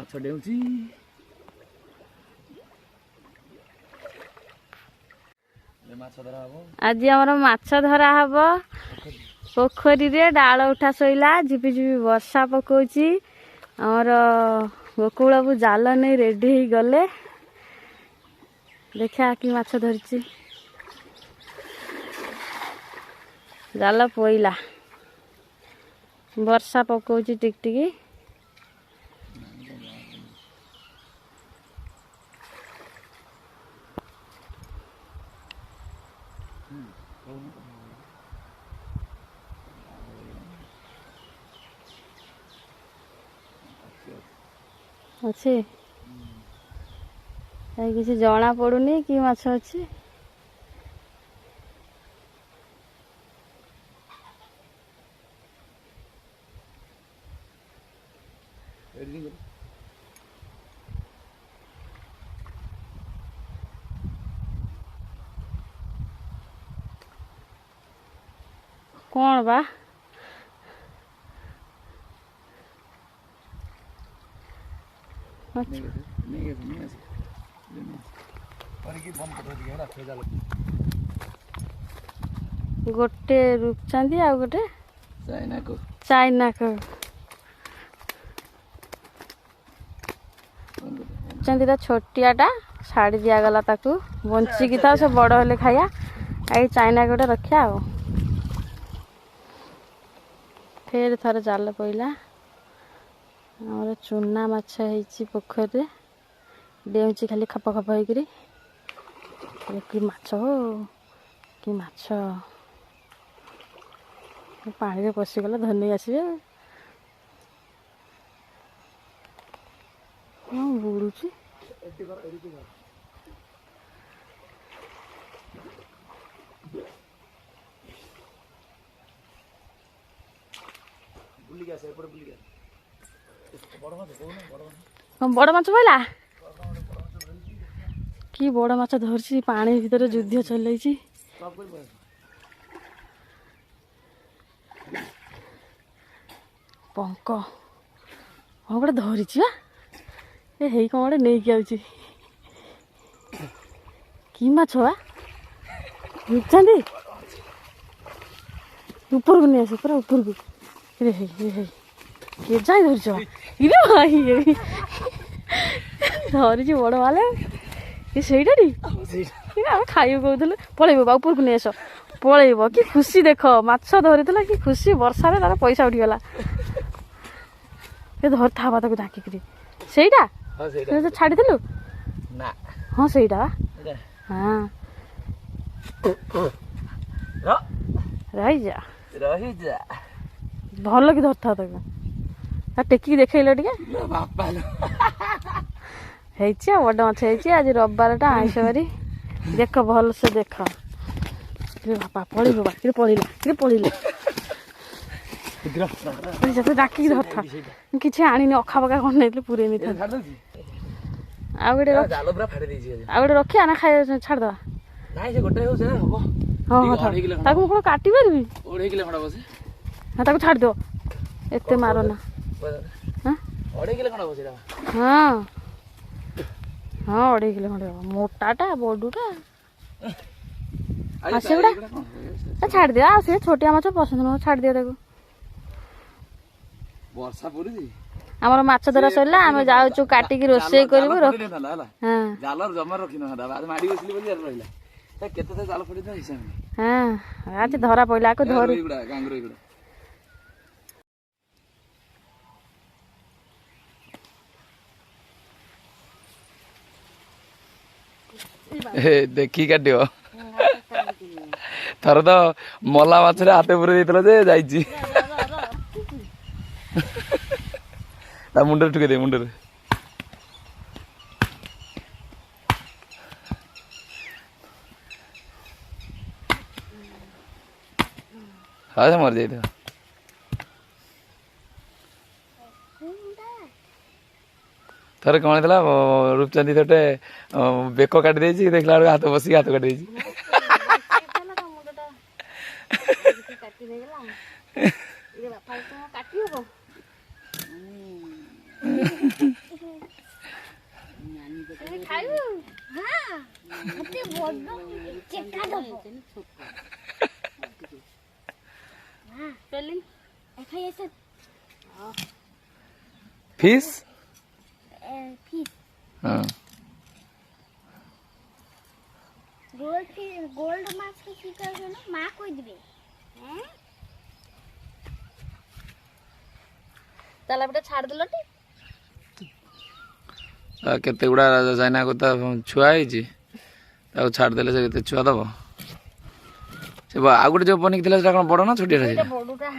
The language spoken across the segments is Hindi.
ମାଛ ଡେଉଁଛି। आज आमर माछ धरा हम पोखरी रे डाल उठा शोला झिपि झिपि वर्षा पकाउची आमर गोकुल बाबू जाल नहीं रेडी हो गले देखा कि माछ धरची जाल पइला वर्षा पकाउची टिकटिकी अच्छे किसी जना पड़ुनी कि माछ अच्छे कौन बा गोटे रूपचांदी आ गोटे चाइना को चांदी छोटियाटा छाड़ी दिगला ताकू बंचिकी था से बड़ हेले खाया आई चाइना गोटे रखा आ फिर थर जाल पइला आमर चूना माछ है पोखरी डेउची खाली खप खप होकरी कि माछ हो कि माछ पानी में पशिगला धनी आसवे हाँ बुड़ुची बड़ माछ पइला कि बड़ माछ धरसी पानी भीतर युद्ध चलैछि पंक हाँ गोटे धरिछि बा ए हेई कौन गोटे नहीं आउछि कि माछ बा रुपचांदी ऊपर को नहीं आसे पूरा ऊपर को रे हे के जाई धरछ इरे भाई धरिछि बड़ वाले ये सेठी खाइब कहते पलैब बा ऊपर को नहीं आस पलैब कि खुशी देख माछ धरी कि खुशी वर्षा रे तार पैसा उठीगला ये धर था ताको झाँकिकी सहीटा छाड़ी देलु ना हाँ सहीटा हाँ रही जा भल कि धर था ताको टेकिकी देखल टे बड़ माछ आज रविवार टा आइस बारी देख भल से देख बापा पलैब बा पलैला पलैला डाकिकी धर था किसी आनी अखा पका कौन नहीं पूरे नहीं था आ गोटे रखिया ना खाई छाड़दा हाँ कौन काटी पारि हाँ छाड़ दो एत मारना हाँ हाँ 2.5 किलो खंडे मोटाटा बड़ूटा सेगुड़ा छाड़ दिया से छोटिया माछ पसंद न छाड़ दिया वर्षा पूरी आमर माछ धरा सरला आम जाऊँ काटिकी रोषे करबो हां जाल जमा रखिन आज माडी बसली बोली यार रहिला केते जाल फड़ी त हिसाब हां आज धरा पइला को धर गांगरो इगुड़ा देखी काटियो थर तो मला माछरे हाथे पुरे देइतला जे जाईची ता मुंडर ठुके दे मुंडर हाँ मर जाए थरे कौन था रूपचंदी थोटे बेक काटी देछि देखला हाथ बसी हाथ काटी देछि ଖାଇବୁ ହଁ ମତେ ବଡ ଚେକା ଦବ ହଁ ସ୍ପେଲିଂ FIS ଫିସ୍ ଫିସ୍ ହଁ গোল্ড মাছ কি করবে না মা কই দিবে হ্যাঁ ତାହେଲେ ଗୋଟେ ଛାଡ଼ିଦେଲ ଟି କେତେ ଗୁଡ଼ା ଚାଇନା କଥା ଛୁଆ ହେଇଛି ତାକୁ ଛାଡ଼ିଦେଲେ ସେ କେତେ ଛୁଆ ଦବ ସେ ଆଉ ଗୋଟେ ଯେଉଁ ପନିକି ଥିଲା ସେଟା କ'ଣ ବଡ଼ ନା ଛୋଟିଆଟା ସେଇଟା ବଡ଼ଟା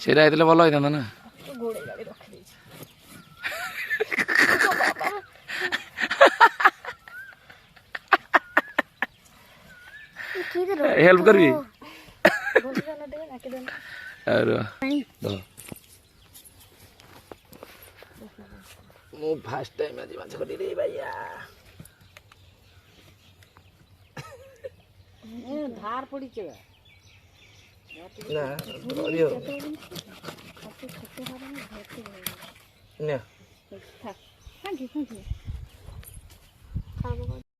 ସେଇଟା ହେଇଥିଲେ ଭଲ ହେଇଥାନ୍ତା ନା ଗୋଡ଼େଇ ଗାଡ଼ି ରଖିଦେଇଛି ହେଲ୍ପ କରିବି ମୁଁ ଫାଷ୍ଟ ଟାଇମ୍ ଆଜି ମାଛ କରିବି ଭାଇଆ ଧାର ପଡ଼ିଛି ନା